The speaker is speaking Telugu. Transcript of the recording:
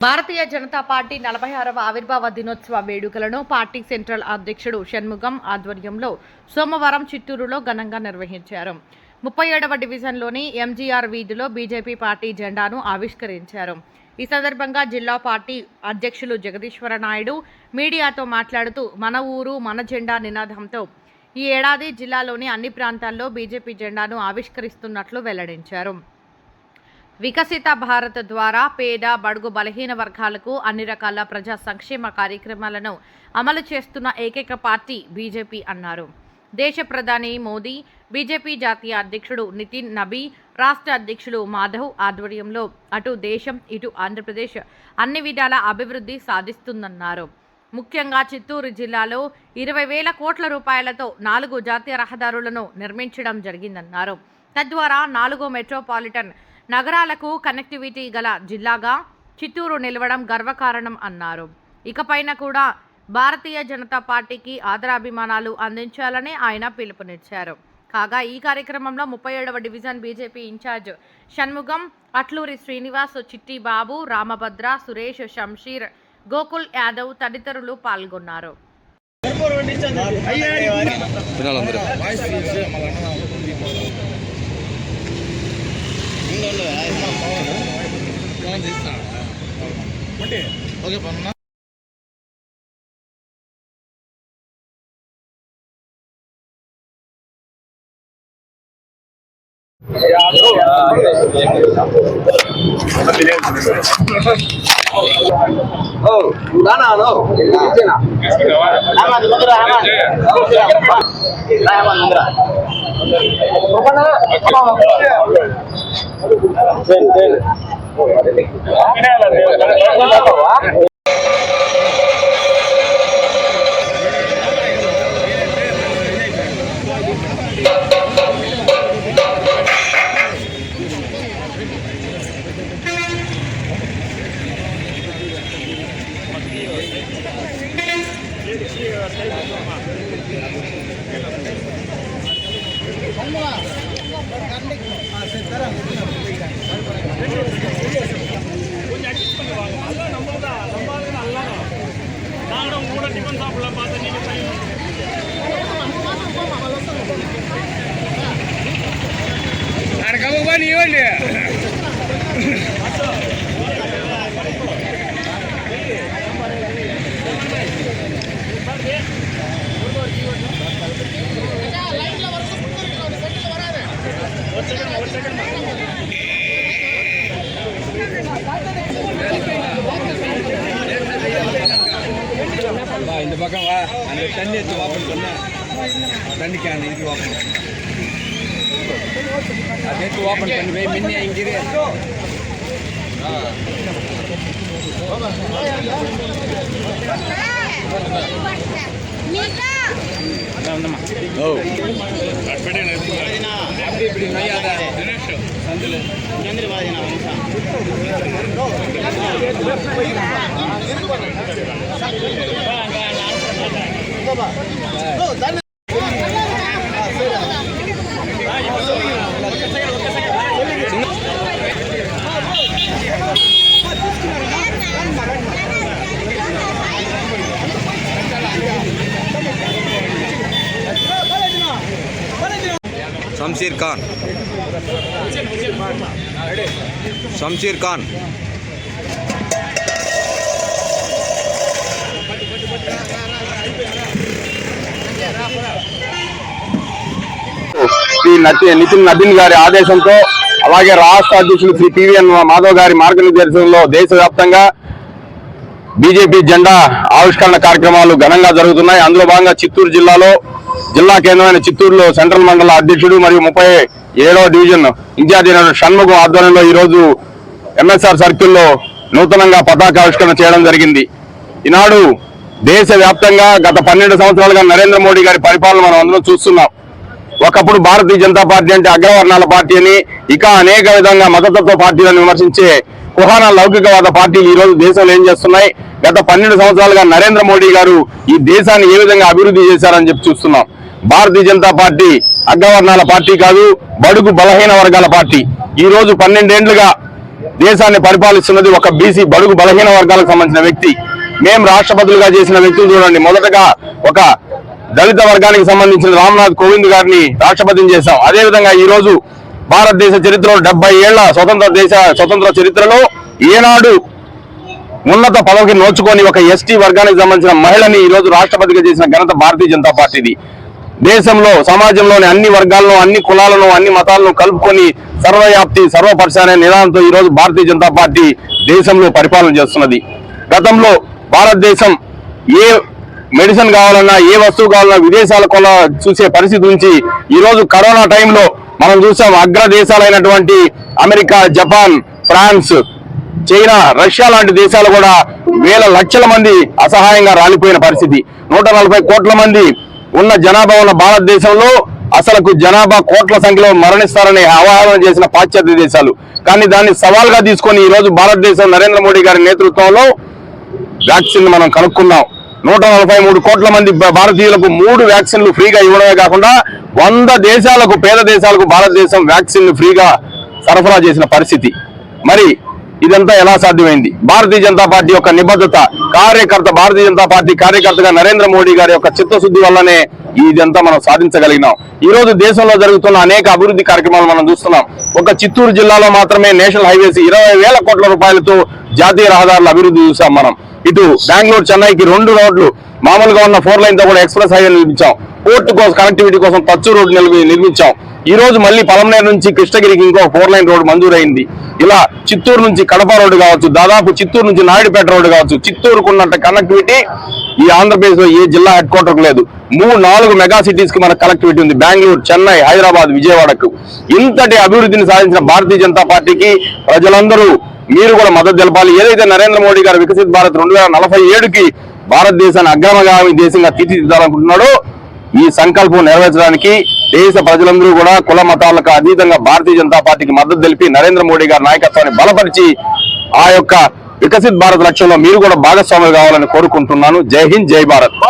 భారతీయ జనతా పార్టీ 46వ ఆవిర్భావ దినోత్సవ వేడుకలను పార్టీ సెంట్రల్ అధ్యక్షుడు షణ్ముగం ఆధ్వర్యంలో సోమవారం చిత్తూరులో ఘనంగా నిర్వహించారు. 37వ డివిజన్లోని ఎంజీఆర్ వీధిలో బీజేపీ పార్టీ జెండాను ఆవిష్కరించారు. ఈ సందర్భంగా జిల్లా పార్టీ అధ్యక్షులు జగదీశ్వర నాయుడు మీడియాతో మాట్లాడుతూ మన ఊరు మన జెండా నినాదంతో ఈ ఏడాది జిల్లాలోని అన్ని ప్రాంతాల్లో బీజేపీ జెండాను ఆవిష్కరిస్తున్నట్లు వెల్లడించారు. వికసిత భారత్ ద్వారా పేద బడుగు బలహీన వర్గాలకు అన్ని రకాల ప్రజా సంక్షేమ కార్యక్రమాలను అమలు చేస్తున్న ఏకైక పార్టీ బీజేపీ అన్నారు. దేశ ప్రధాని మోదీ, బీజేపీ జాతీయ అధ్యక్షుడు నితిన్ నబీ, రాష్ట్ర అధ్యక్షులు మాధవ్ ఆధ్వర్యంలో అటు దేశం ఇటు ఆంధ్రప్రదేశ్ అన్ని విధాల అభివృద్ధి సాధిస్తుందన్నారు. ముఖ్యంగా చిత్తూరు జిల్లాలో 20,000 కోట్ల రూపాయలతో 4 జాతీయ రహదారులను నిర్మించడం జరిగిందన్నారు. తద్వారా 4 మెట్రోపాలిటన్ నగరాలకు కనెక్టివిటీ గల జిల్లాగా చిత్తూరు నిలవడం గర్వకారణం అన్నారు. ఇకపైన కూడా భారతీయ జనతా పార్టీకి ఆదరాభిమానాలు అందించాలని ఆయన పిలుపునిచ్చారు. కాగా ఈ కార్యక్రమంలో 37వ division BJP incharge Shanmugam, Atluri Srinivas, Chitti Babu, Ramabhadra, Suresh, Shamsher, Gokul Yadav తదితరులు పాల్గొన్నారు. இந்த பக்கம் வா, அந்த தண்ணி எடுத்து ஓப்பன் பண்ண தண்ணி கேன் இது ஓப்பன் அதை எடுத்து ஓப்பன் பண்ணி போய் மின்னி இங்கிரு இப்படி நோயாத शमशीर खान శ్రీ నితిన్ నబీన్ గారి ఆదేశంతో అలాగే రాష్ట్ర అధ్యక్షులు శ్రీ పివిఎన్ మాధవ్ గారి మార్గనిర్దేశంలో దేశవ్యాప్తంగా బీజేపీ జెండా ఆవిష్కరణ కార్యక్రమాలు ఘనంగా జరుగుతున్నాయి. అందులో భాగంగా చిత్తూరు జిల్లాలో జిల్లా కేంద్రమైన చిత్తూరులో సెంట్రల్ మండల అధ్యక్షుడు మరియు 37వ డివిజన్ ఇన్ఛార్జి షణ్ముగం ఆధ్వర్యంలో ఈరోజు ఎంఎస్ఆర్ సర్కిల్లో నూతనంగా పతాకావిష్కరణ చేయడం జరిగింది. ఈనాడు దేశవ్యాప్తంగా గత 12 సంవత్సరాలుగా నరేంద్ర మోడీ గారి పరిపాలన మనం అందరం చూస్తున్నాం. ఒకప్పుడు భారతీయ జనతా పార్టీ అంటే అగ్రవర్ణాల పార్టీ అని, ఇక అనేక విధంగా మతతత్వ పార్టీలను విమర్శించే కుహాన లౌకికవాద పార్టీలు ఈ రోజు దేశంలో ఏం చేస్తున్నాయి? గత 12 సంవత్సరాలుగా నరేంద్ర మోడీ గారు ఈ దేశాన్ని ఏ విధంగా అభివృద్ధి చేశారని చెప్పి చూస్తున్నాం. భారతీయ జనతా పార్టీ అగ్రవర్ణాల పార్టీ కాదు, బడుగు బలహీన వర్గాల పార్టీ. ఈ రోజు 12 ఏళ్లుగా దేశాన్ని పరిపాలిస్తున్నది ఒక బీసీ బడుగు బలహీన వర్గాలకు సంబంధించిన వ్యక్తి. మేము రాష్ట్రపతులుగా చేసిన వ్యక్తులు చూడండి. మొదటగా ఒక దళిత వర్గానికి సంబంధించిన రామ్నాథ్ కోవింద్ గారిని రాష్ట్రపతిని చేశాం. అదేవిధంగా ఈ రోజు భారతదేశ చరిత్రలో 70 ఏళ్ల స్వతంత్ర చరిత్రలో ఏనాడు ఉన్నత పదవికి నోచుకొని ఒక ఎస్టీ వర్గానికి సంబంధించిన మహిళని ఈ రోజు రాష్ట్రపతిగా చేసిన ఘనత భారతీయ జనతా పార్టీది. దేశంలో సమాజంలోని అన్ని వర్గాలను, అన్ని కులాలను, అన్ని మతాలను కలుపుకొని సర్వవ్యాప్తి సర్వపర్శ అనే నినాదంతో ఈ రోజు భారతీయ జనతా పార్టీ దేశంలో పరిపాలన చేస్తున్నది. గతంలో భారతదేశం ఏ మెడిసిన్ కావాలన్నా, ఏ వస్తువు కావాలన్నా విదేశాల చూసే పరిస్థితి నుంచి ఈ రోజు కరోనా టైంలో మనం చూసాం. అగ్ర దేశాలైనటువంటి America, Japan, France, China, Russia లాంటి దేశాలు కూడా వేల లక్షల మంది అసహాయంగా రాలిపోయిన పరిస్థితి. 140 కోట్ల మంది ఉన్న జనాభా ఉన్న భారతదేశంలో అసలుకు జనాభా కోట్ల సంఖ్యలో మరణిస్తారని అవగాహన చేసిన పాశ్చాత్య దేశాలు. కానీ దాన్ని సవాల్గా తీసుకొని ఈ రోజు భారతదేశం నరేంద్ర మోడీ గారి నేతృత్వంలో వ్యాక్సిన్ మనం కనుక్కున్నాం. 143 కోట్ల మంది భారతీయులకు 3 వ్యాక్సిన్లు ఫ్రీగా ఇవ్వడమే కాకుండా 100 దేశాలకు, పేద దేశాలకు భారతదేశం వ్యాక్సిన్ ఫ్రీగా సరఫరా చేసిన పరిస్థితి. మరి ఇదంతా ఎలా సాధ్యమైంది? భారతీయ జనతా పార్టీ యొక్క నిబద్ధత, భారతీయ జనతా పార్టీ కార్యకర్తగా నరేంద్ర మోడీ గారి యొక్క చిత్తశుద్ధి వల్లనే ఇదంతా మనం సాధించగలిగినాం. ఈ రోజు దేశంలో జరుగుతున్న అనేక అభివృద్ధి కార్యక్రమాలు మనం చూస్తున్నాం. ఒక చిత్తూరు జిల్లాలో మాత్రమే నేషనల్ హైవేస్ 20,000 కోట్ల రూపాయలతో జాతీయ రహదారుల అభివృద్ధి చూసాం మనం. ఇటు బెంగళూరు, చెన్నైకి 2 రోడ్లు, మామూలుగా ఉన్న 4 లైన్ తో కూడా ఎక్స్ప్రెస్ హైవే నిర్మించాం. పోర్టు కోసం, కనెక్టివిటీ కోసం తచ్చు రోడ్డు నిర్మించాం. ఈ రోజు మళ్ళీ పలమనేరు నుంచి కృష్ణగిరికి ఇంకో 4 లైన్ రోడ్డు మంజూరైంది. ఇలా చిత్తూరు నుంచి కడప రోడ్డు కావచ్చు, దాదాపు చిత్తూరు నుంచి నాయుడుపేట రోడ్డు కావచ్చు, చిత్తూరుకు ఉన్నంత కనెక్టివిటీ ఈ ఆంధ్రప్రదేశ్ లో ఏ జిల్లా హెడ్ క్వార్టర్ లేదు. 4 మెగా సిటీస్ కి మనకు కనెక్టివిటీ ఉంది. బెంగళూరు, చెన్నై, హైదరాబాద్, విజయవాడకు. ఇంతటి అభివృద్ధిని సాధించిన భారతీయ జనతా పార్టీకి ప్రజలందరూ మీరు కూడా మద్దతు తెలపాలి. ఏదైతే నరేంద్ర మోడీ గారు వికసిత్ భారత్ 2047కి భారతదేశాన్ని అగ్రగామి దేశంగా తీర్చిదిద్దాలనుకుంటున్నాడో ఈ సంకల్పం నెరవేర్చడానికి దేశ ప్రజలందరూ కూడా కుల మతాలకు అతీతంగా భారతీయ జనతా పార్టీకి మద్దతు తెలిపి నరేంద్ర మోడీ గారి నాయకత్వాన్ని బలపరిచి ఆ యొక్క వికసిత్ భారత్ లక్ష్యంలో మీరు కూడా భాగస్వాములు కావాలని కోరుకుంటున్నాను. జై హింద్, జై భారత్.